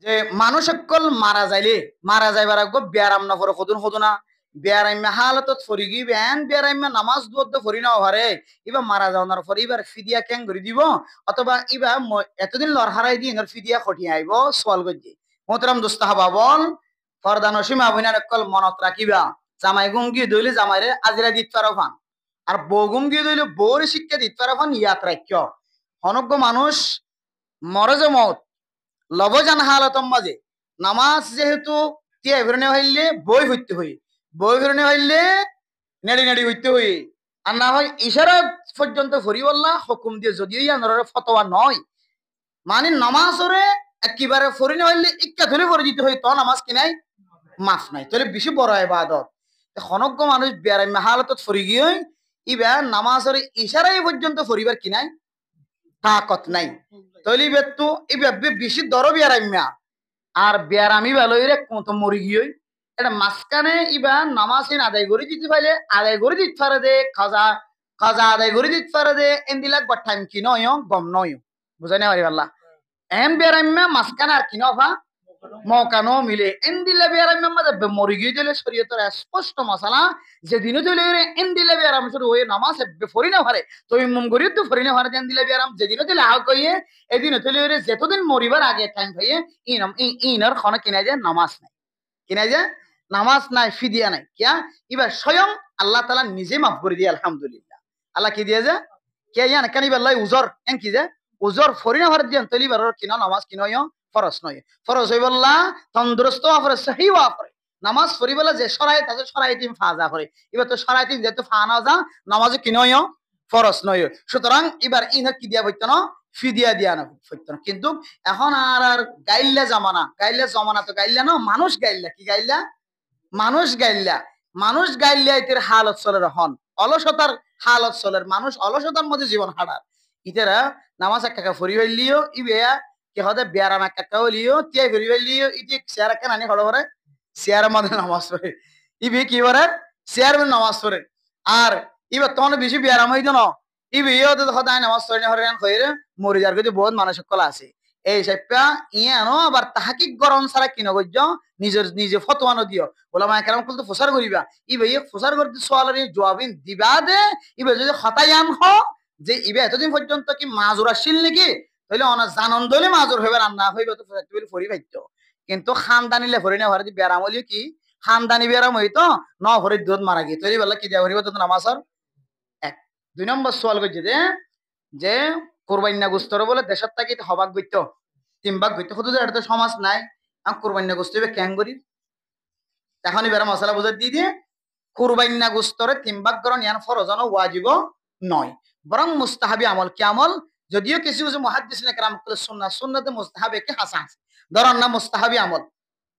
যে মানুষ সকল মারা যাইবার আগে ব্যারাম না করে হদুন হদুনা ব্যারাইমা হালতত ফরি গি বেন ব্যারাইমা নামাজ দুয়াদ ফরি না হরে ইবা মারা যাওয়ার পর ইবার ফিদিয়া কেন করে দিব অথবা ইবা এতদিন লর হারাই দি এর ফিদিয়া খটি আইব সোয়াল গজি মোহতারাম দুস্তাহাবা বল ফরদান সীমা বইনার কল মনত রাখিবা জামাই গুম গিয়ে দইলে জামাইরে আজিরা দিত পারফান আর বউ গুম গিয়ে দইলে বউর শিক্ষা দিত পারফান ইয়াত রাখ্য অনজ্ঞ মানুষ মরে যে মত লবজান হালতম মাঝে নামাজ যেহেতু তিয়া এভরনে হইলে বই হইতে হই বই ফিরনে হইলে নেড়ি নেড়ি হইতে হই আর না হয় ইশারা পর্যন্ত ফরিওয়াল্লাহ হুকুম দিয়ে যদিও ইয়ানোর ফতোয়া নয় মানে নামাজরে একেবারে ফরিনে হইলে ইক্কা ধরে ফরি দিতে হই তো নামাজ কিনাই মাফ নাই তাহলে বেশি বড় ইবাদত খনজ্ঞ মানুষ বেড়াই হালতত ফরি গিয়ে ইবা নামাজের ইশারাই পর্যন্ত ফরিবার কিনাই তাকত নাই তলি বেতু ইবা বেশি দর বেড়াইমা আর বেড়ামি ভালোই কত মরি গিয়ে এটা মাঝখানে ইবা নামাজ আদায় করে দিতে পারলে আদায় করে দিতে পারে দে খাজা খাজা আদায় করে দিতে পারে দে এন্দিলাক বা টাইম কি নয় গম নয় বুঝাই না পারি পাল্লা এন বেড়াইমা মাঝখানে আর কি নফা মৌকানো মিলে এন্দিলা বেড়াইমা মাঝে মরি গিয়ে দিলে শরীয়তের স্পষ্ট মশালা যেদিনও দিলে এন্দিলা বেড়াম শুরু হয়ে নামাজ ফরি না পারে তো ইমাম গরিব তো ফরি না পারে এন্দিলা বেড়াম যেদিনও দিলে আহ কইয়ে এদিনও দিলে যেতদিন মরিবার আগে টাইম পাইয়ে ইনার খন কিনা যায় নামাজ নাই কিনা যায় নামাজ নাই ফিদিয়া নাই কিয়া এবার স্বয়ং আল্লাহ তালা নিজে মাফ করে দিয়ে আলহামদুলিল্লাহ আল্লাহ কি দিয়ে যে কে ইয়ান কেন এবার লাই উজর এন কি যে উজর ফরিনা ভারত দিয়ান তলি বার কিনা নামাজ কিনয় ফরজ নয় ফরজ হই বললা তন্দুরস্ত আফরে সহি ওয়াফরে নামাজ ফরি বলা যে সরাই তাতে সরাই তিন ফাজা করে এবার তো সরাই তিন যেহেতু ফা না যা নামাজ কিনয় ফরজ নয় সুতরাং এবার ইনা কি দিয়া হইতো না ফিদিয়া দিয়া না হইতো না কিন্তু এখন আর গাইল্লা জামানা তো গাইল্লা না মানুষ গাইল্লা কি গাইল্লা মানুষ গাইল্লা এটির হালত চলের হন অলসতার হালত চলের মানুষ অলসতার মধ্যে জীবন হারার ইতারা নামাজ এক টাকা ফরি হইলিও ইবেয়া কি হতে বেয়ারাম এক টাকা হইলিও তিয়াই ফরি হইলিও ইটি চেয়ার একটা নানি হলো করে চেয়ারের মধ্যে নামাজ পড়ে ইবে কি করে চেয়ার মধ্যে নামাজ পড়ে আর ইবে তখন বেশি বেয়ারাম হইতো না ইবে ইয়ে তো সদায় নামাজ পড়ে হরেন কইরে মরি যার কিন্তু বহুত মানুষ সকল আছে এই সাইপা ইয়ানো আবার তাহাকিক গরম ছাড়া কি নগজ্য নিজে ফতোয়ানো দিও ওলামা কেরাম কল তো ফসার করিবা ইবে ইয়ে ফসার করতে সোয়ালের জবাবিন দিবা দে ইবে যদি হতায়ান হ যে ইবে এতদিন পর্যন্ত কি মাজুর আসিল নাকি তাহলে অনা জানন দলে মাজুর হইবে না হইবে তো ফরি পাইতো কিন্তু খানদানিলে ফরি না হরে বেরাম হলিও কি খানদানি বেরাম হইতো ন ভরি দুধ মারা গিয়ে তৈরি বললা কি দেওয়া হরিব তো নামাজর এক দুই নম্বর সোয়াল করছে যে কোরবান্না গোস্তর বলে দেশের থাকি হবাক গইতো তিনবাক গইতো শুধু এটা তো সমাজ নাই আমি কোরবান্না গোস্ত ক্যাং করি এখন এবার মশলা বুঝার দিয়ে দিয়ে কোরবান্না গোস্তরে তিনবাক গরণ ইয়ান ফরজন ওয়াজিব নয় বরং মুস্তাহাবি আমল কি আমল যদিও কিছু কিছু মুহাদ্দিসিন کرام সুন্নাতে মুস্তাহাবে কি হাসান ধরন না মুস্তাহাবি আমল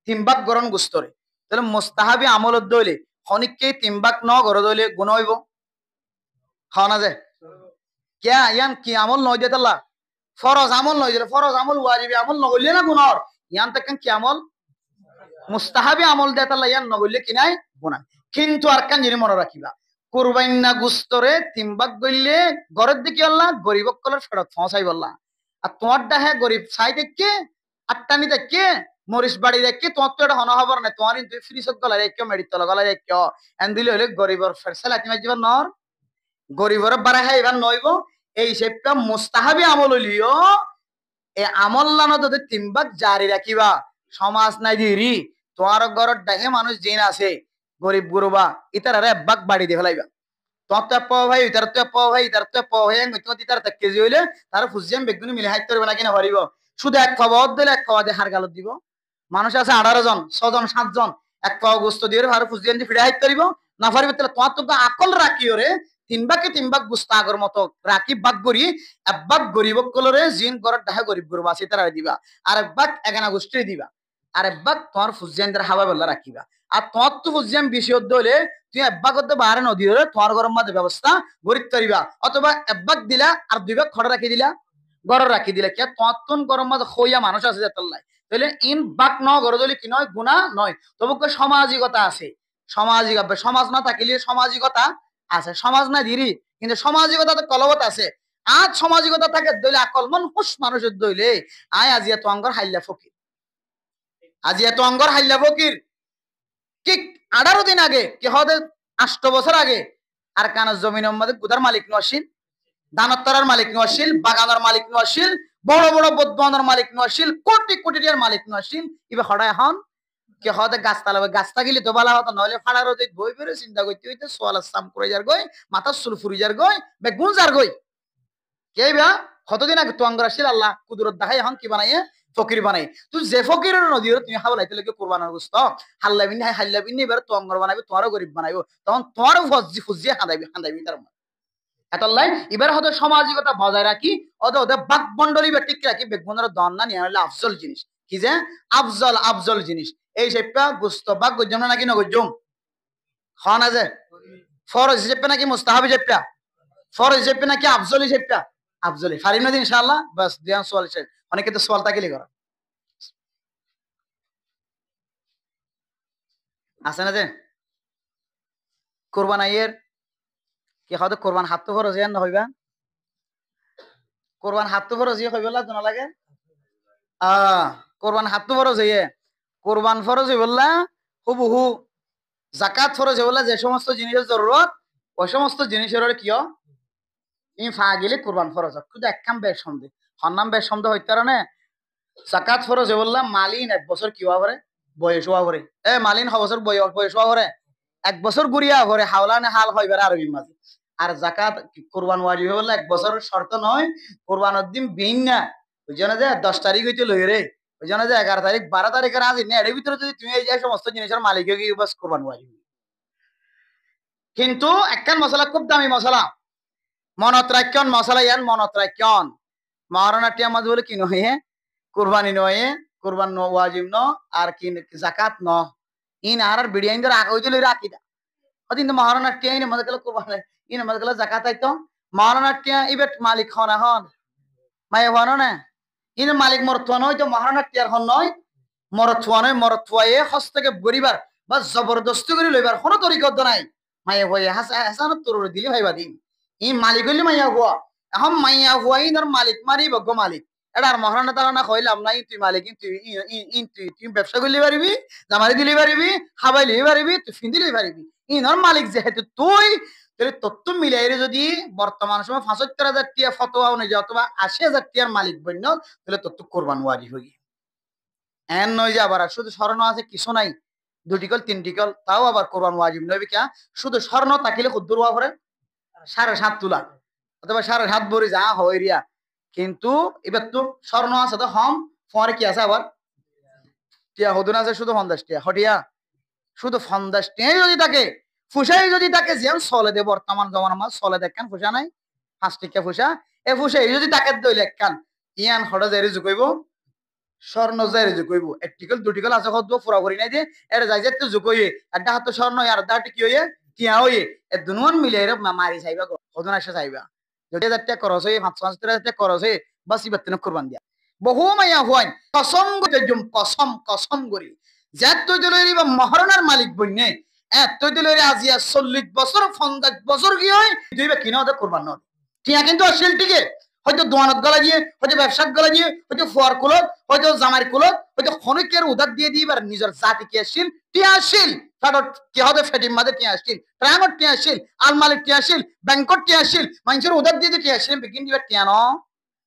তিনবাক গরণ গোস্তরে তাহলে মুস্তাহাবি আমলত দইলে খনিককে তিনবাক ন গর দইলে গুণ হইব খাওয়া না যায় क्या यान की আমল নয় দে তাল্লা ফরজ আমল নয় দিলে ফরজ আমল ওয়াজিবি আমল নগলে না গুনার ইয়ান তক কি আমল মুস্তাহাবি আমল দে তাল্লা ইয়ান নগলে কি নাই গুনাহ কিন্তু আর কান জিনি মনে রাখিবা কুরবাইনা গুস্তরে তিনবাক গইলে গরের দিকে আল্লাহ গরিবক কলর ফেরত পৌঁছাই বললা আর তোমার ডাহে গরিব ছাই দেখকে আটটানি দেখকে মরিস বাড়ি দেখকে তোমার তো এটা হনা খবর নাই তোমার তুই ফ্রিজত গলা রেখে মেডিতল গলা রেখে এন দিলে হলে গরিবর ফেরসালা তুমি জীবন নর গরিবর বাড়া হয় এবার নইব এই সেপটা মুস্তাহাবি আমল হইলিও এই আমল লানো তো তিনবাক জারি রাখিবা সমাজ নাই দিরি তোমার ঘরের ডাহে মানুষ জিন আছে গরিব গুরুবা ইতার আরে বাক বাড়ি দিয়ে ফেলাইবা তোমার তো পাও ভাই ইতার তো পাও ভাই ইতার তো পাও ভাই তোমার ইতার এক কেজি হইলে তার ফুজিয়াম বেগুনি মিলে হাইতে পারবে না কিনা পারিব শুধু এক খাওয়া দিলে এক খাওয়া দিয়ে হার গালত দিব মানুষ আছে 18 জন 6 জন 7 জন এক পাও গোস্ত দিয়ে আর ফুজিয়াম দিয়ে ফিরে হাইতে পারিব না পারিবে তাহলে তোমার তো আকল রাখিও রে তিনবাক গুস্তা আগর মতো রাখি বাক গরি একবাক গরিব কলরে জিন গরর ডাহে গরিব গরু আছে তারা দিবা আর একবাক এগানা গোষ্ঠী দিবা আর একবাক তোমার ফুজিয়ানদের হাওয়া বেলা রাখিবা আর তোমার তো ফুজিয়ান বেশি হলে তুই একবাক হতে বাহারে নদী হলে তোমার গরম মাঝে ব্যবস্থা গরিব করিবা অথবা একবাক দিলা আর দুইবাক খড় রাখি দিলা গড় রাখি দিলা কে তোমার তো গরম মাঝে হইয়া মানুষ আছে যাতাল্লাই তাহলে ইন বাক ন গড় দলি কি নয় গুণা নয় তবু সামাজিকতা আছে সমাজ না থাকিলে সামাজিকতা আছে সমাজ না দিরি কিন্তু সামাজিকতা তো কলবত আছে আজ সামাজিকতা থাকে দইলে আকল মন হুশ মানুষের দইলে আয় আজিয়া তো অঙ্গর হাইল্লা ফকির আজি এত অঙ্গর হাইলা ফকির ঠিক 18 দিন আগে কি হতে 8 বছর আগে আর কানার জমিনের মধ্যে গুদার মালিক নসিল, দানত্তরার মালিক নসিল, বাগানের মালিক নসিল, বড় বড় বদবানের মালিক নসিল, কোটি কোটি টাকার মালিক নসিল। ইবে হড়ায় হন কে হতে গাছ তালাবে, গাছ তাগিলে তো বালা হতো, নইলে ফাড়ার হতে বই বেরো চিন্তা করতে হইতে সোয়াল সাম করে যার গই, মাথা সুল ফুরি যার গই, বেগুন যার গই। কে বা কতদিন আগে তো অঙ্গর আসিল আল্লাহ কুদরত দেখাই এখন কি বানাইয়ে ফকির বানাই। তুই যে ফকিরের নদীর তুমি হাওলাইতে লেগে কোরবানের গোস্ত হাল্লাবিন হাল্লাবিন এবার তো অঙ্গর বানাবি, তোমারও গরিব বানাইবো, তখন তোমারও ফজি ফুজিয়ে হাঁদাইবি তার মধ্যে এতলাই। এবার হয়তো সামাজিকতা বজায় রাখি ওদের বাক মন্ডলী বা ঠিক রাখি বেগুনের দন না নিয়ে হলে আফজল জিনিস কি যে আফজল আফজল জিনিস এই সেপটা গুস্ত বাক গজ্জম না নাকি নগজ্জম খন আছে ফরজ হিসেবে নাকি মুস্তাহাবি হিসেবটা, ফরজ হিসেবে নাকি আফজল হিসেবটা আফজলি ফারিম না ইনশাআল্লাহ। বাস দিয়ান সোয়াল শেষ, অনেকে তো সোয়াল তাকিলি করা আছে না যে কোরবান আইয়ের কি হয়তো কোরবান হাত তো ফরজ না হইবা, কোরবান হাত তো ফরজ হইবলা জানা লাগে কোরবান হাত তো ফরজ হইয়ে কোরবান ফরজ হইবলা হুবহু জাকাত ফরজ হইবলা যে সমস্ত জিনিসের জরুরত ওই সমস্ত জিনিসের কিয় ই ফা গেলে কোরবান ফরজ শুধু একখান বেশ সন্দেহ হন্নাম বেশ সন্দেহ হইতে পারে। জাকাত ফরজ হইবলা মালিন 1 বছর কি হওয়া পরে বয়স হওয়া পরে মালিন 6 বছর বয়স হওয়া পরে 1 বছর গুড়িয়া পরে হাওলানে হাল হইবার আরবি মাঝে। আর জাকাত কোরবান ওয়াজিব হইবলা 1 বছর শর্ত নয়, কোরবানের দিন বিন না ওই জন্য যে 10 তারিখ হইতে লই রে, ওই জন্য যে 11 তারিখ 12 তারিখের আজ না এর ভিতরে যদি তুমি এই যে সমস্ত জিনিসের মালিক হয়ে গিয়ে বাস কোরবান ওয়াজিব। কিন্তু একখান মশলা খুব দামি মশলা মনত রাখিয়ন মশলা ইয়ান মনত রাখিয়ন মহারণাটি আমাদের বলে কি নয় কোরবানি নয় কোরবান ন ওয়াজিব ন আর কি জাকাত ন ইন আর বিডিয়াইন ধরে আগে হইতে লই রাখি দা ওদিন তো মহারণাটি ইন মধ্যে গেল কোরবান ইন মধ্যে গেল জাকাত আইতো মহারণাটি ইবেট মালিক হন এখন মাই হনো না ইন মালিক মরতুয়া নয় তো মহারণাটি আর হন নয় মরতুয়া নয় মরতুয়ায়ে হস্তকে গরিবার বা জবরদস্তি করে লইবার কোনো তরিকত নাই মায়ে হয়ে হাসানত তোর দিলি ভাইবা দিন ই মালিক হইলে মাইয়া হুয়া এখন মাইয়া হুয়া ইনার মালিক মারি বগ্য মালিক এটা আর মহারানা তারা কইলাম না তুই মালিক তুই ব্যবসা করলে পারিবি জামারি দিলে পারিবি খাবাই লিয়ে পারিবি তুই ফিন্দি লিয়ে পারিবি ইনার মালিক যেহেতু তুই তাহলে তত্ত্ব মিলাইরে যদি বর্তমান সময় 75,000 টিয়া ফতোয়া অনুযায়ী অথবা 80,000 টিয়ার মালিক বন্য তাহলে তত্ত্ব কোরবান ওয়াজি হই এন নয় যে আবার শুধু স্বর্ণ আছে কিছু নাই 2টি কল 3টি কল তাও আবার কোরবান ওয়াজিব নয় কিয়া শুধু স্বর্ণ তাকিলে কুদ্দুর হওয়া পরে 7.5 তোলা অথবা 7.5 ভরি যা হয় রিয়া। কিন্তু এবার তো স্বর্ণ আছে তো হম পরে কি আছে আবার টিয়া হদুন আছে শুধু 50 টিয়া হটিয়া শুধু 50 টিয়াই যদি থাকে ফুসাই যদি থাকে যেমন চলে দে বর্তমান জমানার মাছ চলে দেখেন ফুসা নাই 5 টিকা ফুসা এ ফুসাই যদি তাকে দইলে একখান ইয়ান হঠাৎ জারি জুকাইব স্বর্ণ জারি জুকাইব 1টি কল 2টি কল আছে কত পুরা করি নাই যে এটা যাই যেতে জুকাইয়ে একটা হাত স্বর্ণ আর দাটি কি হইয়ে টিয়া হইয়ে এ দুনুয়ান মিলে এর মারি যাইবা হদুন আসে যাইবা যদি 1000 টাকা খরচ হয়ে 500 টাকা খরচ হয়ে বাস ইবার তিন কোরবান দিয়া বহু মাইয়া হওয়াই কসম গজম কসম কসম করি যে তুই দিলেরি বা মহারণার মালিক বইনে তুই দিলেরি আজিয়া 40 বছর 50 বছর কি হয় তুই বা কিনা ওদের কোরবান নয় টিয়া কিন্তু আসল টিকে হয়তো দোয়ানত গলা দিয়ে হয়তো ব্যবসার গলা দিয়ে হয়তো ফোয়ার কুলত হয়তো জামার কুলত হয়তো খনিকের উদার দিয়ে দিবার নিজের জাতি কি আসিল টিয়া আসিল ফাটত কি হবে ফেটিম মাদে টিয়া আসিল ট্রামত টিয়া আসিল আলমালিক টিয়া আসিল ব্যাংকট টিয়া আসিল মানুষের উদার দিয়ে টিয়া আসিল বিকিন দিবার টিয়া ন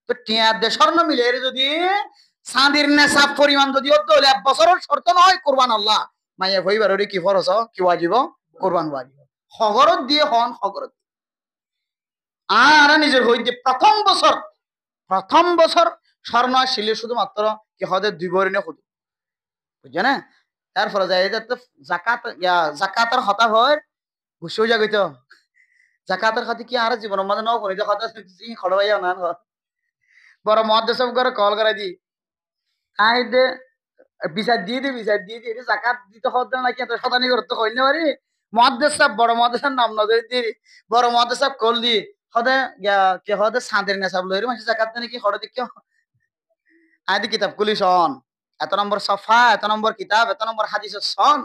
তো টিয়া দে স্বর্ণ মিলে যদি সাঁদির নেশাব পরিমাণ যদি হতো 1 বছরের শর্ত নয় কোরবান আল্লাহ মাইয়া হইবার কি ফরজ কি ওয়াজিব কোরবান ওয়াজিব হগরত দিয়ে হন হগরত আর নিজের হইতে প্রথম বছর স্বর্ণ আসলে শুধুমাত্র কি হতে 2 ভরি না হতো বুঝছে না তারপরে যাই তো জাকাত জাকাতের হতা হয় ঘুষেও জাগিত জাকাতের খাতে কি আর জীবন মধ্যে ন করি কথা খড়বাইয়া না বড় মহাদেশ করে কল করে দি খাই দে বিচার দিয়ে দি এটা জাকাত দিতে হতো নাকি এত শতানি করতে কইলে পারি মহাদেশ সাহেব বড় মহাদেশের নাম নজর দি বড় মহাদেশ সাহেব কল দি হদে কে হদে সাঁদের নেশাব লইরি মানুষ জাকাত নাকি হড়ে দেখি আদি কিতাব কুলি সন এত নম্বর সফা এত নম্বর কিতাব এত নম্বর হাদিস সন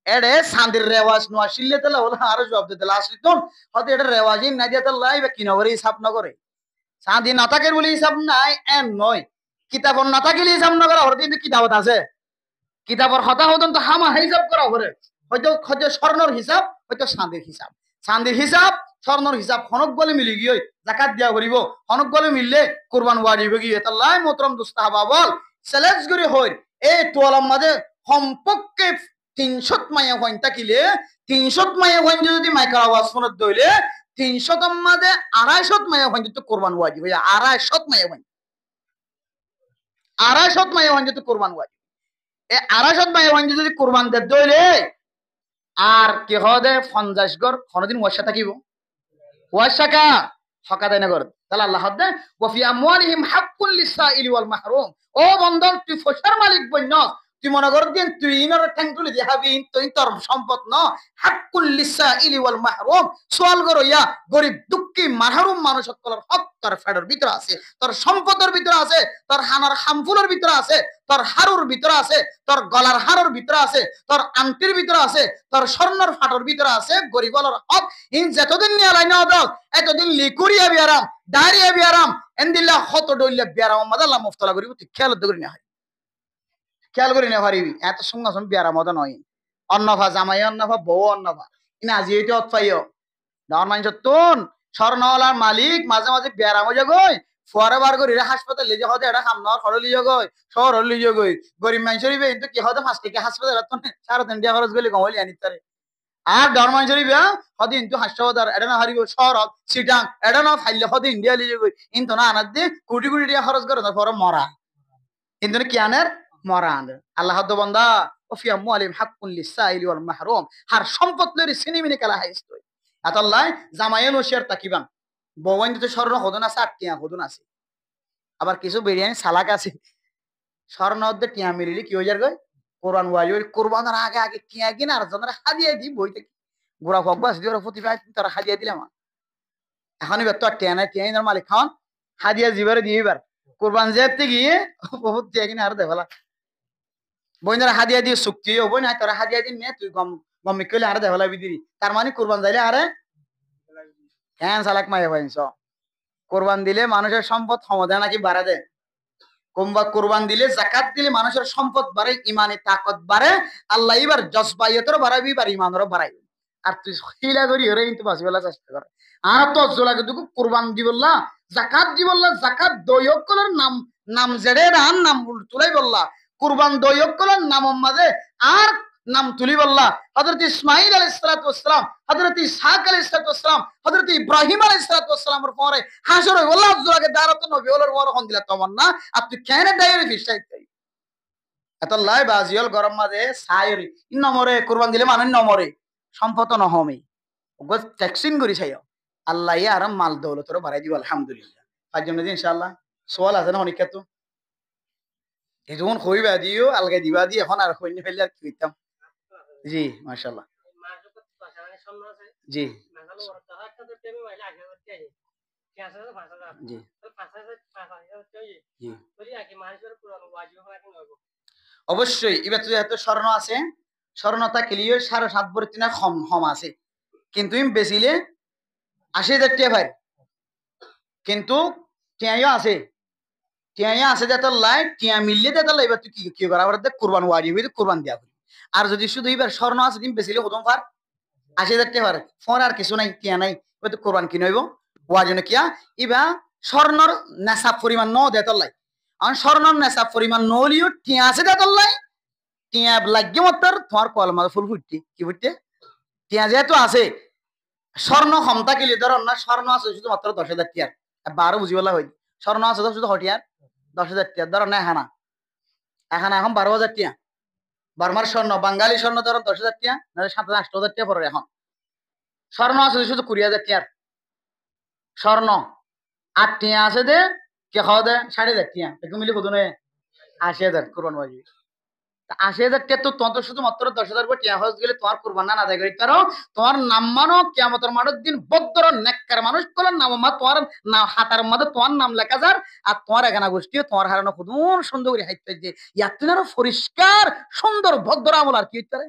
এডে সাঁদের রেওয়াজ নোয়া শিল্লে তেলা হলো আরো জবাব দিতে আসলি তো হয়তো এটা রেওয়াজই না দিয়ে তাহলে লাইবে কি নগরে হিসাব নগরে সাঁদি না থাকে বলে হিসাব নাই এম নয় কিতাব না থাকিলে হিসাব নগরে হরতে কিন্তু কিতাবত আছে কিতাবর হতা হতন তো হামা হিসাব করা করে হয়তো হয়তো স্বর্ণর হিসাব হয়তো চাঁদের হিসাব চাঁদের হিসাব স্বর্ণর হিসাব হনক বলে মিলি গিয়ে জাকাত দিয়া করিব হনক বলে মিললে কোরবান ওয়াজিব গিয়ে তাল্লাই মোতরম দুস্তাহাবা বল সেলেক্ট করে হই এই তোয়ালার মাঝে সম্পর্কে 300 মাইয়া হইন থাকিলে 300 মাইয়া হইন যদি মাইকার আওয়াজ শুনত দইলে 300 মাঝে 250 মাইয়া হইন তো কোরবান ওয়াজিব হইয়া 250 মাইয়া হইন 250 মাইয়া হইন তো কোরবান ওয়াজিব এই 250 মাইয়া হইন যদি কোরবান দে দইলে আর কি হদে 50 গর কোনদিন ওয়াসা থাকিব ওয়াসাকা হকা দেয় না গর তাহলে আল্লাহ হদে ওয়াফি আমওয়ালিহিম হাক্কুল লিসাইলি ওয়াল মাহরুম ও বন্ধন তুই ফসর মালিক বন্য তুই মনে কর দিন তুই ইনার ঠ্যাং তুলি দেখাবি তুই তোর সম্পদ ন হাক্কুল লিসাইলি ওয়াল মাহরুম সোয়াল করো ইয়া গরিব দুঃখী মাহরুম মানুষ সকলের হক তোর ফেডের ভিতরে আছে তোর সম্পদের ভিতরে আছে তোর হানার হামফুলের ভিতরে আছে তোর হারুর ভিতরে আছে তোর গলার হারুর ভিতরে আছে তোর আংটির ভিতরে আছে তোর স্বর্ণর ফাটর ভিতরে আছে গরিবলের হক ইন যতদিন নিয়ে লাইন দাও এতদিন লিকুরিয়া বিয়ারাম ডায়রিয়া বিয়ারাম এন্দিল্লা হত ডইল্লা বিয়ারাম মাদাল্লাহ মুফতলা করিব তুই খেয়াল করি না খেয়াল করি না পারিবি এত সঙ্গে সঙ্গে বিয়ারা মতো নয় অন্নভা জামাই অন্নভা বউ অন্নভা কিনা আজি এটা অৎপাইও ডাউন মানুষ তুন স্বর্ণওয়ালার মালিক মাঝে মাঝে বিয়ারা মজা গই ফুয়ারে বার করি হাসপাতাল লিজে হতে এটা খাম নর খড় লিজে গই শহর লিজে গই গরিব মানুষের কিন্তু কি হতে 5 টাকা হাসপাতাল 3.5 টাকা খরচ গলি কমলি আনি তারে আর ডাউন মানুষের বিয়া হতে কিন্তু হাসপাতাল এটা না হারিব শহর সিটাং এটা না ফাইলে হতে ইন্ডিয়া লিজে গই কিন্তু না আনার দিয়ে কোটি কোটি টাকা খরচ করে না পরে মরা কিন্তু কি আনের মরান আল্লাহ বন্দা ওফিয়া মুআলিম হাক্কুল লিসাইলি ওয়াল মাহরুম হার সম্পদ লরি সিনেমিনে কালা হাইস্ত আতাল্লাহ জামাইল ওশিয়ার তাকিবান বওয়াইন তো স্বর্ণ হদন আছে আর টিয়া হদন আছে আবার কিছু বিরিয়ানি সালাক আছে স্বর্ণ দে টিয়া মিলিলি কি হয়ে যাবে কোরবান ওয়াজিব কোরবানের আগে আগে টিয়া কিনা আর জনরা হাদিয়া দি বই থেকে গোড়া ফকবাস দিওরা প্রতিভা তারা হাদিয়া দিলাম এখনই বেত টিয়া নাই টিয়া মালিক খান হাদিয়া জিবারে দিইবার কোরবান যেতে গিয়ে বহুত টিয়া কিনা আর দেওয়ালা বইনারা হাদিয়া দিয়ে চুক্তি হবো না তোরা হাদিয়া দিন নে তুই গম গমি কইলে আরে দেওয়ালা বিদিরি তার মানে কোরবান যাইলে আরে হ্যাঁ সালাক মাইয়া পাইছ কোরবান দিলে মানুষের সম্পদ ক্ষমতা নাকি বাড়া দেয় কোনবা কোরবান দিলে জাকাত দিলে মানুষের সম্পদ বাড়ে ইমানে তাকত বাড়ে আল্লাহ এবার জজবাইয়তর বাড়াবি আর ইমানেরও বাড়াইবি আর তুই হিলা করি ওরে কিন্তু বাঁচিবেলা চেষ্টা করে আর তো জোলাকে তুই কোরবান দিবল্লা জাকাত দিবল্লা জাকাত দয়কলের নাম নাম জেড়ে রান নাম তুলাই বললা কুরবান দয়কলের নাম মাঝে আর নাম তুলি বললা হযরত ইসমাঈল আলাইহিস সালাতু ওয়াস সালাম হযরত ইসহাক আলাইহিস সালাতু ওয়াস সালাম হযরত ইব্রাহিম আলাইহিস সালাতু ওয়াস সালামের পরে হাসর হই আল্লাহ জোলাকে দারত নবী ওলর বড় হন দিলা তোমার না আপনি কেন ডাইরি ফিসাই তাই এত লাই বাজিল গরম মাঝে সাইরি ইন নম্বরে কুরবান দিলে মানুষ নম্বরে সম্পদ ন হমে ওগো ট্যাক্সিং করি চাইও আল্লাহ আর মাল দৌলতর বাড়াই দিব আলহামদুলিল্লাহ তার জন্য ইনশাআল্লাহ সোয়াল আছে না অনেক তো এই যখন হইবা দিও আলগাই দিবা দি এখন আর হইনি ফেললে আর কি কইতাম জি মাশাআল্লাহ জি জি জি অবশ্যই এবার তো এত স্বর্ণ আছে স্বর্ণ থাকলেও 7.5 ভরি না কম কম আছে কিন্তু বেচিলে 80,000 টাকা ভাই কিন্তু টিয়াইও আছে যাতে লাই টিয়া মিললে যাতে লাই এবার তুই কি করা আবার কোরবান ওয়াজিব হইতে কোরবান দেয়া আর যদি শুধু এবার স্বর্ণ আছে তুমি বেচিলে হতম পার 80,000 টাকা পার ফোন আর কিছু নাই টিয়া নাই হয়তো কোরবান কিনে হইব ওয়াজনে কিয়া ইবা স্বর্ণর নেশা পরিমাণ ন দেতর লাই আর স্বর্ণর নেশা পরিমাণ নলিও টিয়া আছে দেতর লাই টিয়া লাগে মতর তোমার কলমা ফুল ফুটতে কি ফুটতে টিয়া যেহেতু আছে স্বর্ণ ক্ষমতা কিলে ধর না স্বর্ণ আছে শুধু মাত্র 10,000 টাকা 12 বুঝিবলা হই স্বর্ণ আছে শুধু হটিয়ার 10,000 টাকা ধর না হানা এখন এখন 12,000 টাকা বার্মার স্বর্ণ বাঙালি স্বর্ণ ধর 10,000 টাকা না 7,000-8,000 টাকা পড়ে এখন স্বর্ণ আছে শুধু 20,000 টাকা স্বর্ণ আর টিয়া আছে দে কে খাওয়া দে 5,500 টাকা একটু মিলে কত নয় 80,000 কোরবান ওয়াজিব 80,000 টাকা তো তোমার শুধু মাত্র 10,000 করে টিয়া হজ গেলে তোমার কোরবান না আদায় করি কারণ তোমার নাম মানো কিয়ামতের মাঠের দিন বদ্র নেককার মানুষ কলার নাম মা তোমার নাম হাতার মধ্যে তোমার নাম লেখা যার আর তোমার এখানে গোষ্ঠী তোমার হারানো খুদুন সুন্দর করে হাইতে যে ইয়াত্রিনারও পরিষ্কার সুন্দর ভদ্র আমল আর কি হইতে পারে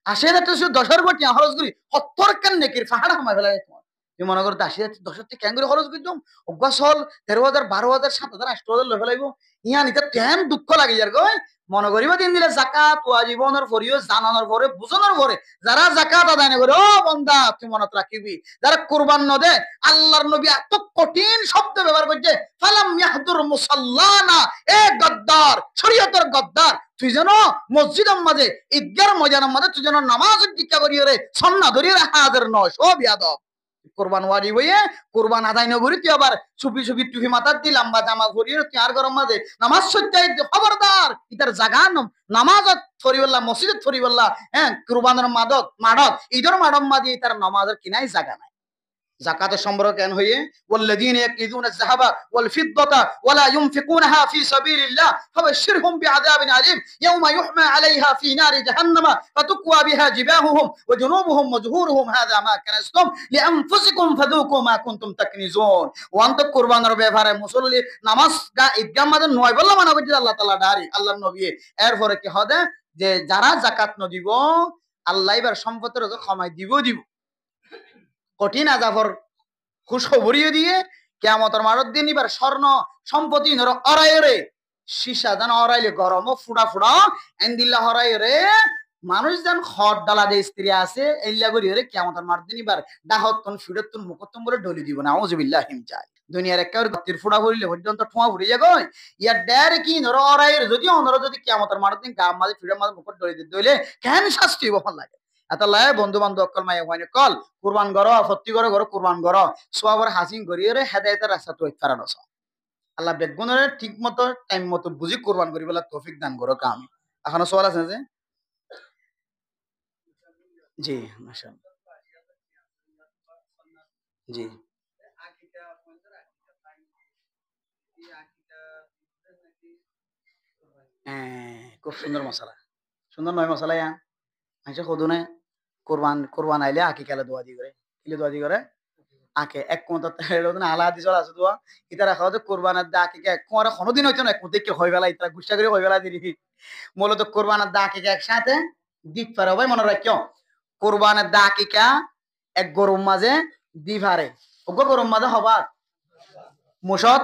80,000 টাকা শুধু 10,000 করে টিয়া খরচ করি হত্তর কান নেকির পাহাড় হামাই ফেলায় তোমার তুমি মনে করো 80,000 10,000 টাকা কেন করে খরচ করতাম অজ্ঞা সল 13,000 12,000 7,000 8,000 লই ফেলাইব ইয়ান এটা টেন দুঃখ লাগে যার গই মনে করিব দিন দিলে জাকাত ওয়াজিবনের পরেও জানানোর পরে বুঝানোর পরে যারা জাকাত আদায় না করে ও বন্দা তুই মনত রাখিবি যারা কুরবান ন দে আল্লাহর নবী এত কঠিন শব্দ ব্যবহার করছে ফালাম ইয়াহদুর মুসাল্লানা এ গদ্দার শরীয়তের গদ্দার তুই যেন মসজিদের মাঝে ঈদগার ময়দানের মাঝে তুই যেন নামাজ দীক্ষা করিয়ে রে সন্না ধরিয়ে হাজার নয় সব ইয়াদব কোরবান ওয়াজিব হইয়ে কোরবান আদায় নগরী তুই আবার চুপি চুপি টুপি মাথার দি লম্বা জামা পরিয়ে তুই আর গরম মাঝে নামাজ সজ্জাই খবরদার ইতার জাগা নামাজত ফরিবল্লা মসজিদত ফরিবল্লা হ্যাঁ কোরবানের মাদত ঈদের মাডম মাদি তার নামাজের কিনাই জাগা নাই জাকাতের সম্পর্ক কেন হইয়ে ওয়াল্লাযীনা ইয়াকনিজুনা আয-যাহাবা ওয়াল ফিদ্দাতা ওয়ালা ইউনফিকুনাহা ফি সাবিলিল্লাহ ফাবাশশিরহুম বিআযাবিন আলীম ইয়াওমা ইউহমা আলাইহা ফি নারি জাহান্নামা ফাতুকওয়া বিহা জিবাহুহুম ওয়া জুনুবুহুম ওয়া যুহুরুহুম হাযা মা কানাসতুম লিআনফুসিকুম ফাযুকু মা কুনতুম তাকনিজুন ওয়ান্ত কুরবানের ব্যাপারে মুসল্লি নামাজ গা ঈদগাহ মাঝে নয় বললা মানা করতে আল্লাহ তাআলা ডারি আল্লাহর নবী এরপরে কি হবে যে যারা জাকাত ন দিব আল্লাহ এবার সম্পদের ক্ষমাই দিব কঠিন আযাবর খুশখবরিও দিয়ে কিয়ামতের মাঠের দিন এবার স্বর্ণ সম্পত্তি নর অরায়রে সীসা জান অরাইলে গরম ফুড়া ফুড়া এন্দিল্লা হরাইরে মানুষ যেন খড় ডালা যে স্ত্রী আছে এল্লা করি রে কিয়ামতের মাঠের দিন এবার ডাহতন ফিরতন মুকতম বলে ডলি দিব না আউযুবিল্লাহি মিন জালিক দুনিয়ার একেবারে গতির ফুড়া ফুড়িলে পর্যন্ত ঠোঁয়া ফুড়ি যায় ইয়ার ডের কি নর অরাইর যদি অনর যদি কিয়ামতের মাঠের দিন গাম মাঝে ফিড়ার মাঝে মুকট ডলি দিতে হইলে কেন শাস্তি বহন লাগে আতাল্লাহ বন্ধু বান্ধব অকল মায়ে হয়নি কল কুরবান গর ফত্তি গর গর কুরবান গর সোয়াবর হাসিং গরিয়ে হেদায়েতের রাস্তা তো ইফতারান আছে আল্লাহ বেগুনের ঠিক মতো টাইম মতো বুঝি কুরবান করি বলা তৌফিক দান করো কাম এখনো সওয়াল আছে যে জি মাশাআল্লাহ জি খুব সুন্দর মশলা সুন্দর নয় মশলা ইয়া আচ্ছা কদনে কোরবান আইলে আকি খেলে দোয়া দি করে কিলে দোয়া দি করে আকে এক মত আলা দি চলা আছে দোয়া ইতারা খাওয়া তো কোরবানের দা আকে এক কোয়ারে কোনোদিন হইতো না কোন দেখে হই বেলা ইতারা গুষ্টা করে হই বেলা দিরি মূলত কোরবানের দা আকে একসাথে দিত পারে ভাই মনে রাখিও কোরবানের দা আকিকা এক গরম মাঝে দি পারে ওগো গরম মাঝে হবা মুসত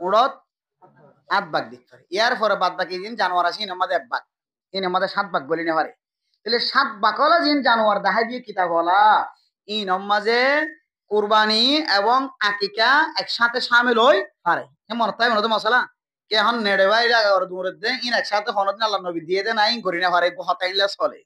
উড়ত ৮ ভাগ দিতে পারে ইয়ার পরে বাদ বাকি দিন জানোয়ার আছে আমাদের ১ ভাগ আমাদের ৭ ভাগ বলি না পারে তাহলে ৭ ভাগ হলো জিন জানোয়ার দেখা দিয়ে কিতাব বলা মাঝে কুরবানি এবং আকিকা একসাথে শামিল হই পারে এমন তাই মনে তো মশলা কে এখন নেড়ে ভাই দূরে দে একসাথে হনদিন আল্লাহ নবী দিয়ে দে নাই করি না পারে হতাইলে চলে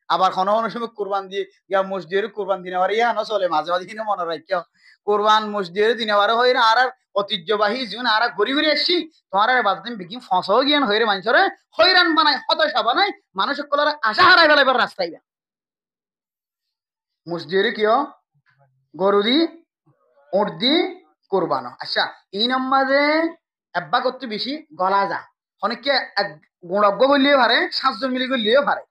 আবার কোনো সময় কুরবান দিয়ে ইয়া মসজিদের কুরবান দিনে পারে ইয়া না চলে মাঝে মাঝে কিন্তু মনে রাখিও কোরবান মসজিদের দিনে পারে হয় না আর ঐতিহ্যবাহী জীবন আর ঘুরি ঘুরি আসছি তোমার বাদ দিন বিকি ফসও জ্ঞান হয়ে মানুষের হইরান বানায় হতাশা বানায় মানুষের কলার আশা হারাই ফেলে এবার রাস্তায় মসজিদে কিয় গরু দি উঠ দি কোরবানো আচ্ছা এই নম্বরে এব্বা করতে বেশি গলা যা অনেককে গুণজ্ঞ করলেও পারে ৭ জন মিলে করলেও পারে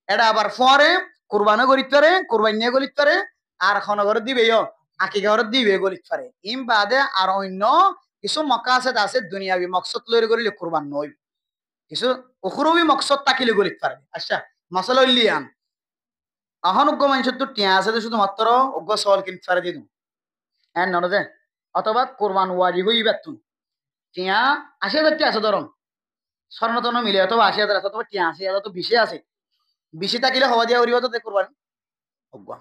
এটা আবার পরে কোরবানো করিতে পারে কোরবানি নিয়ে গলিতে পারে আর খনগর দিবে আকিকা ঘর দিবে গলিতে পারে ইম বাদে আর অন্য কিছু মকাসেদ আছে দুনিয়াবি মকসদ লইরে করিলে কোরবান নই কিছু উখরবি মকসদ তাকিলে গলিতে পারে আচ্ছা মশলা লিয়ান এখন উগ্র মানুষের তো টিয়া আছে শুধুমাত্র উগ্র সওয়াল কিনতে পারে দিন হ্যাঁ ননদে অথবা কোরবান ওয়াজি হইবার তুই টিয়া ৮০,০০০ টিয়া আছে ধরুন স্বর্ণতন মিলে অথবা ৮০,০০০ আছে অথবা টিয়া ৮০,০০০ তো ২০ আছে ২০ থাকিলে হওয়া দিয়া উড়িব তো কোরবান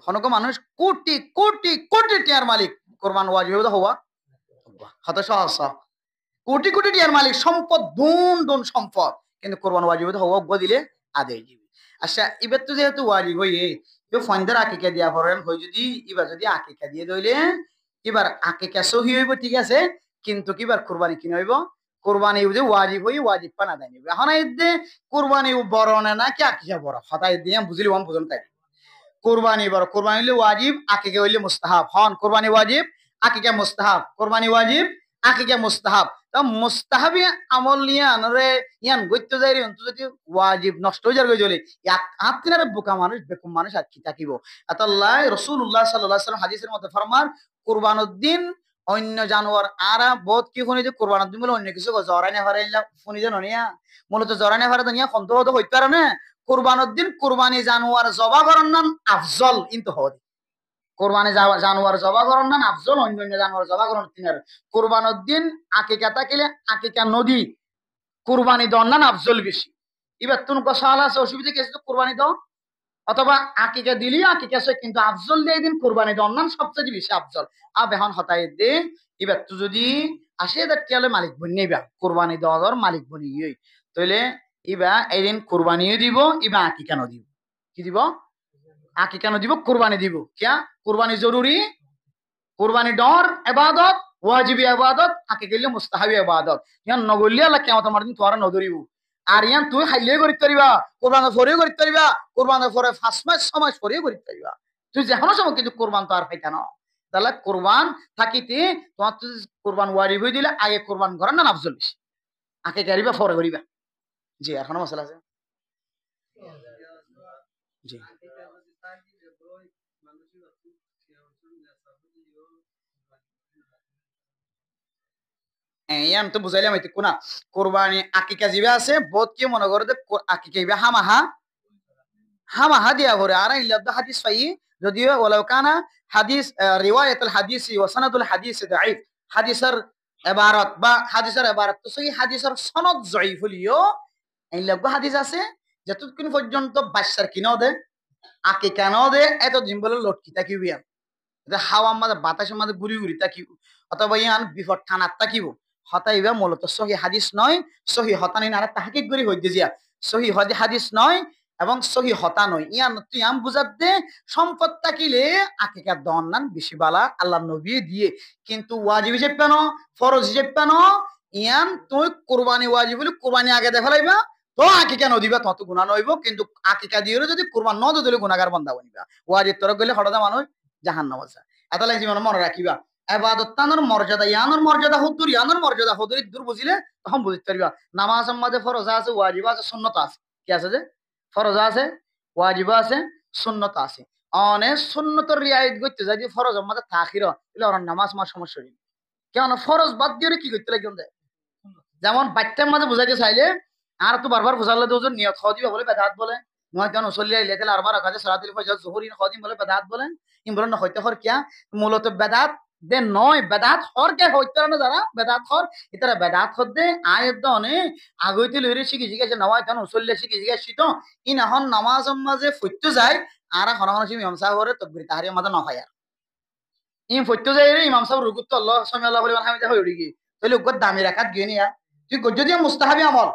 হনক মানুষ কোটি কোটি কোটি টিয়ার মালিক কোরবান ওয়াজি হইব হওয়া হত সহজ কোটি কোটি টিয়ার মালিক সম্পদ দুন দুন সম্পদ কিন্তু কোরবান ওয়াজি হইব হওয়া উগ্র দিলে আদায় দিবি আচ্ছা এবার তো যেহেতু ওয়াজি হইয়ে কেউ ফন্দের আকিকা দিয়া পড়েন হই যদি এবার যদি আকিকা দিয়ে দইলে এবার আকিকা সহি হইব ঠিক আছে কিন্তু কিবার কোরবানি কিনে হইব কোরবানি যে ওয়াজিব হই ওয়াজিব পানা দেয় নিবে এখন এই যে কোরবানি বড় না কি আকিকা বড় হতাই দিয়ে বুঝলি ওম বুঝুন তাই কোরবানি বড় কোরবানি হইলে ওয়াজিব আকিকা হইলে মুস্তাহাব হন কোরবানি ওয়াজিব আকিকা মুস্তাহাব কোরবানি ওয়াজিব আকিকা মুস্তাহাব তো মুস্তাহাবি আমল নিয়ে আনরে ইয়ান গইতে যাই রে যদি ওয়াজিব নষ্ট হয়ে যাবে চলে আত্মীয় বোকা মানুষ বেকুম মানুষ আর কি থাকিব আল্লাহ রাসূলুল্লাহ সাল্লাল্লাহু আলাইহি ওয়াসাল্লাম হাদিসের মধ্যে ফরমান কুরবানুদ দিন অন্য জানোয়ার আরা বহুত কি শুনি যে কুরবানুদ দিন বলে অন্য কিছু জরানে হারাইলা শুনি যে ননিয়া মূলত জরানে হারা দুনিয়া সন্দেহ তো হইতে পারে না কুরবানুদ দিন কুরবানি জানোয়ার জবা করার নাম আফজল কিন্তু হয় কোরবানি জানোয়ার জবা করার নাম আফজল অন্য জানোয়ার জবা করার তিনার কোরবানুদ দিন আকিকা থাকিলে আকিকা নদী কুরবানি দেওয়ার না আফজল বেশি? এবার তুমি সাল আছে, অসুবিধা কি আছে কুরবানি দাও, অথবা আকিকা দিলি আকিকা আছে, কিন্তু আফজল দিয়ে দিন কুরবানি দেওয়ার নাম সবচেয়ে বেশি আফজল। এখন হতাই দিন এবার তুই যদি ৮০,০০০ টাকা মালিক বনি নিবা কোরবানি দেওয়ার মালিক বনি তাহলে ইবা এদিন কোরবানিও দিব, ইবা আকি কেন দিব? কি দিব? আকি কেন দিব? কোরবানি দিব। কিয়া কোরবানি জরুরি? কোরবানি ডর এবাদত, ওয়াজিবি এবাদত, আকি গেলে মুস্তাহাবি এবাদত। ইয়ান নগরলি আল্লাহ কিয়ামত মার দিন তোরা নদরিব। আর ইয়ান তুই খাইলে করিতে পারিবা, কোরবান ফরেও করিতে পারিবা, কোরবানের পরে ৫ মাস ৬ মাস পরেও করিতে পারিবা, তুই যেকোনো সময়, কিন্তু কোরবান তো আর পাইতা না। তাহলে কোরবান থাকিতে তোমার তো কোরবান ওয়াজিব হয়ে দিলে আগে কোরবান করার না আফজল বেশি, আগে করিবা পরে করিবা। জি এখনো মশলা আছে। জি আমি তো বুঝাইলাম হইতে কোনা কোরবানি আকিকা জিবে আছে বহুত কি মনে করে যে আকিকা ইবে হামাহা হামাহা দিয়া করে আর ইল্লাদ হাদিস পাই, যদিও ওয়ালাউ কানা হাদিস রিওয়ায়াতুল হাদিসি ওয়া সানাদুল হাদিসি দাঈফ, হাদিসের ইবারত বা হাদিসের ইবারত তো সেই হাদিসের সনদ জয়ীফ হলিও ইল্লাদ হাদিস আছে যতক্ষণ পর্যন্ত বাদশার কিনো দে আকিকা ন দে এত দিন বলে লটকি থাকিবি আর হাওয়ার মাঝে বাতাসের মাঝে ঘুরি ঘুরি থাকিব, অথবা ইয়ান বিপদ ঠানার থাকিব, হতাইবা মূলত সহি হাদিস নয়, সহি হতানি না তাহাকিক করি হইতে জিয়া সহি হাদিস নয় এবং সহি হতা নয়। ইয়ান তুই আম বুঝাত দে সম্পদ থাকিলে আকিকার দন নান বেশি বালা আল্লাহ নবী দিয়ে, কিন্তু ওয়াজিব হিসেবে পেন, ফরজ হিসেবে পেন, ইয়ান তুই কোরবানি ওয়াজিব বলে কোরবানি আগে দেখা লাইবা তো আকিকা নদিবা তত গুণা নইব, কিন্তু আকিকা দিয়ে যদি কোরবান ন দিলে গুণাগার বন্ধা বনিবা। ওয়াজিব তরক গেলে হঠাৎ মানুষ জাহান্নাম আছে। এত লাগছে মনে রাখিবা এবাদত তানোর মর্যাদা ইয়ানোর মর্যাদা হদ্দুর, ইয়ানোর মর্যাদা হদ্দুর দূর বুঝিলে তখন বুঝতে পারবা। নামাজ মাঝে ফরজ আছে, ওয়াজিব আছে, সুন্নত আছে। কি আছে? যে ফরজ আছে, ওয়াজিব আছে, সুন্নত আছে। অনেক সুন্নতর রিয়ায়ত করতে যাই যে ফরজ মাঝে তাখির এলে ওর নামাজ মার সমস্যা নেই। কেন ফরজ বাদ দিয়ে কি করতে লাগে? যেমন বাচ্চার মাঝে বুঝাইতে চাইলে আর তো বারবার বুঝালে তো নিয়ত খাওয়া দিবা বলে বেদাত বলে, নয় কেন চলিয়ে লেখেলে আরবার কাজে সারাদিন পয়সা জহুরি খাওয়া বলে বেদাত বলেন, ইম বলেন হইতে হর কিয়া মূলত বেদাত দে নয়, বেদাত হর কে হইতে না যারা বেদাত হর ইতারা বেদাত হর দে আয়ের দনে আগইতে লইরে শিখি জিজ্ঞাসা নয় কেন চললে শিখি জিজ্ঞাসি তো ইন এখন নামাজ মাঝে ফুটতে যায় আর এখন এখন ইমাম সাহেব হরে তকবির তাহারির মাঝে নয় আর ইম ফুটতে যায় রে ইমাম সাহেব রুকুত আল্লাহ সামি আল্লাহ বলে হামিদা হই উড়ি গিয়ে তাহলে উগ্র দামি রাখাত গিয়ে নিয়া তুই যদি মুস্তাহাবি আমল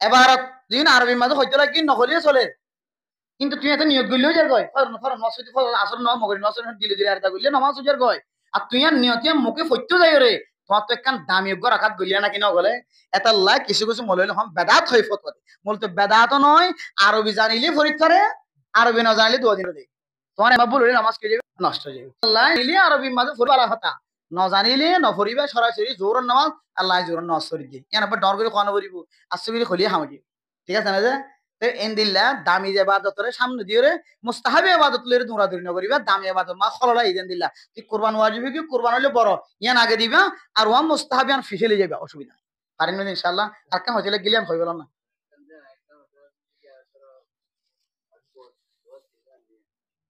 এবার দিন আরবি মাঝে হইতে লাগে নহলিয়ে চলে, কিন্তু তুই এত নিয়োগ করলেও যার গয় আসর ন মগরি নসর দিলে দিলে আর করলে নমাজ যার গয়, আর তুই আর নিয়তে মুখে ফইতে যাই রে তোমার তো একখান দামি যোগ্য রাখাত গলিয়া নাকি ন গলে এটা লাই কিছু কিছু মনে হইলে হম বেদাত হয়ে ফত মূলত বেদাত নয়, আরবি জানিলে পরীক্ষারে আরবি না জানিলে 2 দিন দেয় তোমার এবার বলে নামাজ কে যাবে নষ্ট হয়ে যাবে। আল্লাহ নিলে আরবি মাঝে ফুরবালা হতা ন জানিলে ন ফরিবা সরাসরি জোর নামাজ আল্লাহ জোর নষ্ট করে দিয়ে ইয়ান ডর করে খাওয়ানো পড়িব আসছে করে খলিয়ে খাওয়াই ঠিক আছে না? যে এন্দিল্লা দামি যে ইবাদতরে সামনে দিয়ে রে মুস্তাহাবি ইবাদত লইরে দৌড়াদৌড়ি না করিবা, দামি ইবাদত মা খললা ইদেন দিল্লা তুই কুরবান ওয়াজিব কি কুরবান হইলে বড় ইয়ান আগে দিবা আর ওয়া মুস্তাহাবি আন ফিসেলে যাবে, অসুবিধা নাই পারেন না ইনশাআল্লাহ। আর কেন হইলে গিলাম হই গেল না।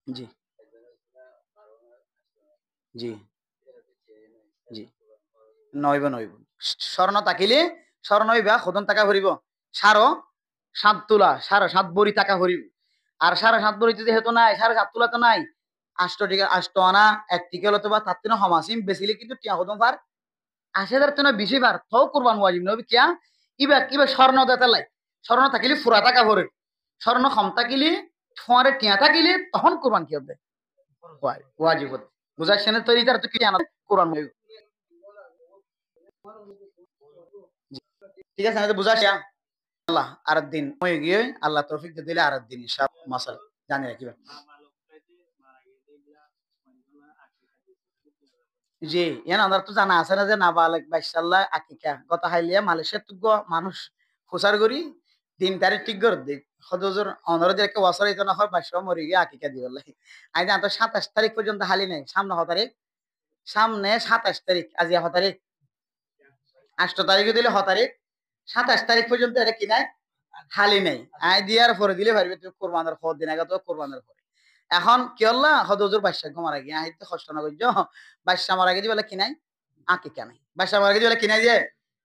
জি জি জি নইব নইব স্বর্ণ তাকিলে স্বর্ণ হইবা খোদন টাকা ভরিব সারো 7 তোলা 7.5 বড়ি টাকা ভরিব, আর 7.5 বড়িতে যেহেতু নাই 7.5 তোলা তো নাই 8 আনা 1 টিকেল অথবা তার তিন হমাসিম বেশিলে কিন্তু টিয়া খোদন পার 80,000 তো না বেশি পার তো কুরবান ওয়াজিব নবি কিয়া ইবা কিবা স্বর্ণ দেতা লাই স্বর্ণ থাকিলে ফুরা টাকা ভরে স্বর্ণ কম থাকিলে ফোয়ারে টিয়া থাকিলে তখন কুরবান কি হবে ওয়াজিব বুঝাচ্ছেন তো এটার তো কি আনা কুরবান হইব। ঠিক আছে না বুঝাচ্ছি আল্লাহ আর দিন হয়ে গিয়ে আল্লাহ তৌফিক দিলে আর দিন সব মশাল জানি রাখিবেন। জি ইয়ান আমরা তো জানা আছে না যে নাবালেক বাইশাল্লাহ আকিকা গত হাইলিয়া মালয়েশিয়া তো মানুষ প্রচার করি 3 তারিখ ঠিক করে দিই হদজর অনরদের একটা বছর এটা না হয় 22 মরে গিয়ে আকিকা দিও লাই আই জান তো 27 তারিখ পর্যন্ত হালি নাই সামনে 6 তারিখ সামনে 27 তারিখ আজ 6 তারিখ 8 তারিখে দিলে 6 তারিখ 27 তারিখ পর্যন্ত এটা কি নাই হালি নাই আই দিয়ার পরে দিলে পারবে তুমি কোরবানের খবর দিন আগে তো কোরবানের পরে এখন কি হল্লা হদজর 22 মারা গিয়ে আই তো কষ্ট না করছো 22 মারা গিয়ে বলে কি নাই আকিকা নাই 22 মারা গিয়ে বলে কি নাই যে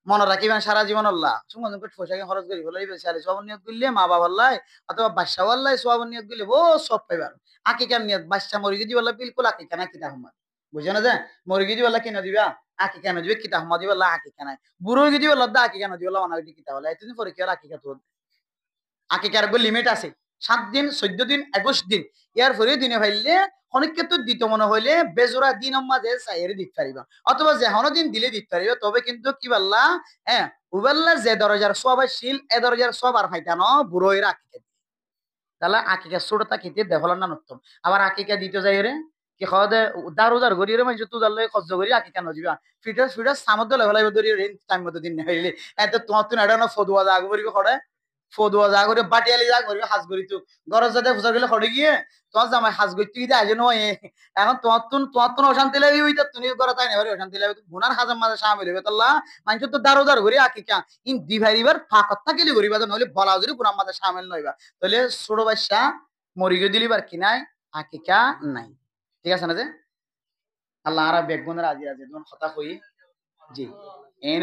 মনে রাখিবেন সারা জীবন আল্লাহ সুমন পোশাকে খরচ করি বলে সব নিয়ত করলে মা বাবার লাই অথবা বাদশা আল্লাহ সব নিয়ত করলে ও সব পাইবার আকিকার নিয়ত বাদশা মরিগে দি বললা বিলকুল আকিকা না কিতা হমাদ বুঝে না যে মরিগে দি বললা কিনা দিবা আকি কেন দিবে কিতা হমাদি বললা আকিকা নাই বুড়ো গিয়ে দি বললা দা আকি কেন দিবলা অনাগি কিতা বলে এতদিন পরীক্ষার আকিকা তো আকিকার লিমিট আছে 7 দিন 14 দিন 21 দিন ইয়ার পরে দিনে ভাইলে অনেক ক্ষেত্রে দিত মনে হইলে বেজোড়া দিন মাঝে চাইরে দিতে পারিবা অথবা যে হনো দিন দিলে দিতে পারিবা তবে কিন্তু কি বললা হ্যাঁ উবাল্লা যে দরজার সবাইশীল এ দরজার সবার ফাইটানো বুড়োয়ের আকিকা তাহলে আকিকা ছোটটা খেতে বেহলার না নতুন আবার আকিকা দিতে যাই রে কি খাওয়া দে দার উদার গড়ি রে মানে তুই দালে খরচ করি আকিকা নদিবা ফিটাস ফিটাস সামদ লেভেল দরি রে টাইম মতো দিন হইলে এত তোমার তুই এটা না ফদুয়া জাগ করিবে খড়ে ফদুয়া যা করে বাটিয়ালি যা করবে হাজ করি তো গরজ যাতে ফুসা গেলে খড়ে গিয়ে তোমার জামাই হাজ করতে গিয়ে আজ নয় এখন তোমার অশান্তি লাগবে ওইটা তুমি করা তাই না অশান্তি লাগবে গুনার হাজার মাঝে সামিল হইবে তাল্লা মানুষ তো দারোদার ঘুরে আকিকা ইন দিভারিবার ফাঁকত থাকিলে ঘুরিবা নইলে বলা যদি গুনার মাঝে সামিল নইবা তাহলে ছোট বাচ্চা মরিগে দিলিবার কি নাই আকিকা নাই ঠিক আছে না যে আল্লাহ আর বেগুনের আজি আছে তোমার কথা কই জি এই